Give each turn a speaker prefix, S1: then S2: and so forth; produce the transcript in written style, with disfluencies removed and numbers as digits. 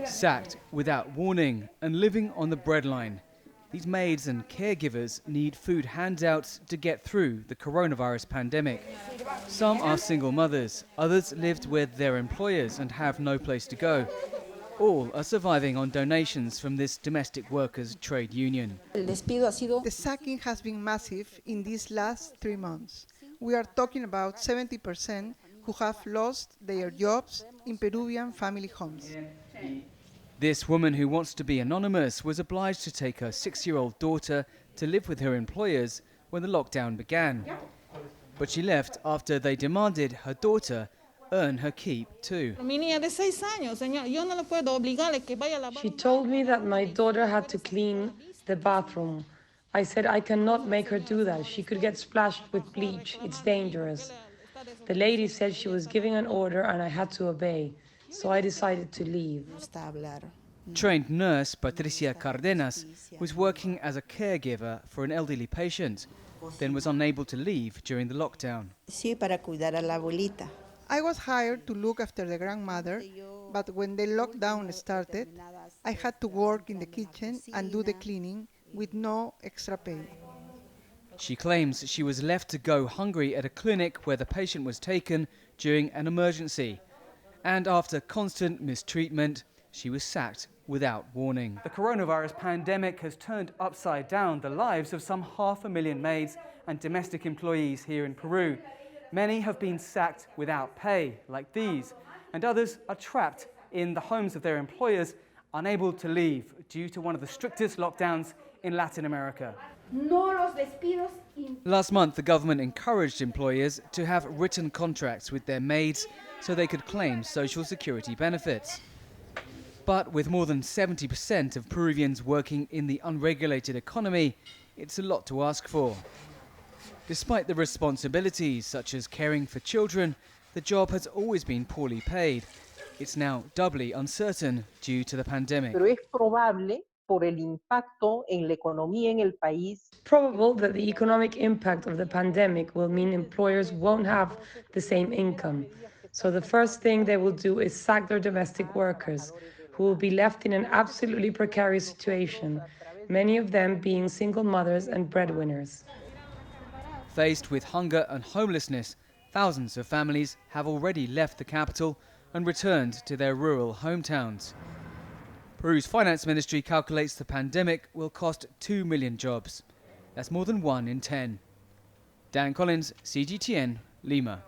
S1: Sacked without warning and living on the breadline. These maids and caregivers need food handouts to get through the coronavirus pandemic. Some are single mothers, others lived with their employers and have no place to go. All are surviving on donations from this domestic workers' trade union.
S2: The sacking has been massive in these last 3 months. We are talking about 70% who have lost their jobs in Peruvian family homes.
S1: This woman, who wants to be anonymous, was obliged to take her 6-year-old daughter to live with her employers when the lockdown began. But she left after they demanded her daughter earn her keep too.
S3: She told me that my daughter had to clean the bathroom. I said I cannot make her do that. She could get splashed with bleach. It's dangerous. The lady said she was giving an order and I had to obey. So I decided to leave.
S1: Trained nurse Patricia Cardenas was working as a caregiver for an elderly patient, then was unable to leave during the lockdown.
S2: I was hired to look after the grandmother, but when the lockdown started, I had to work in the kitchen and do the cleaning with no extra pay.
S1: She claims she was left to go hungry at a clinic where the patient was taken during an emergency. And after constant mistreatment, she was sacked without warning. The coronavirus pandemic has turned upside down the lives of some 500,000 maids and domestic employees here in Peru. Many have been sacked without pay, like these, and others are trapped in the homes of their employers, unable to leave due to one of the strictest lockdowns in Latin America. Last month, the government encouraged employers to have written contracts with their maids so they could claim social security benefits. But with more than 70% of Peruvians working in the unregulated economy, it's a lot to ask for. Despite the responsibilities such as caring for children, the job has always been poorly paid. It's now doubly uncertain due to the pandemic.
S3: It's probable that the economic impact of the pandemic will mean employers won't have the same income. So the first thing they will do is sack their domestic workers, who will be left in an absolutely precarious situation, many of them being single mothers and breadwinners.
S1: Faced with hunger and homelessness, thousands of families have already left the capital and returned to their rural hometowns. Peru's finance ministry calculates the pandemic will cost 2 million jobs. That's more than 1 in 10. Dan Collins, CGTN, Lima.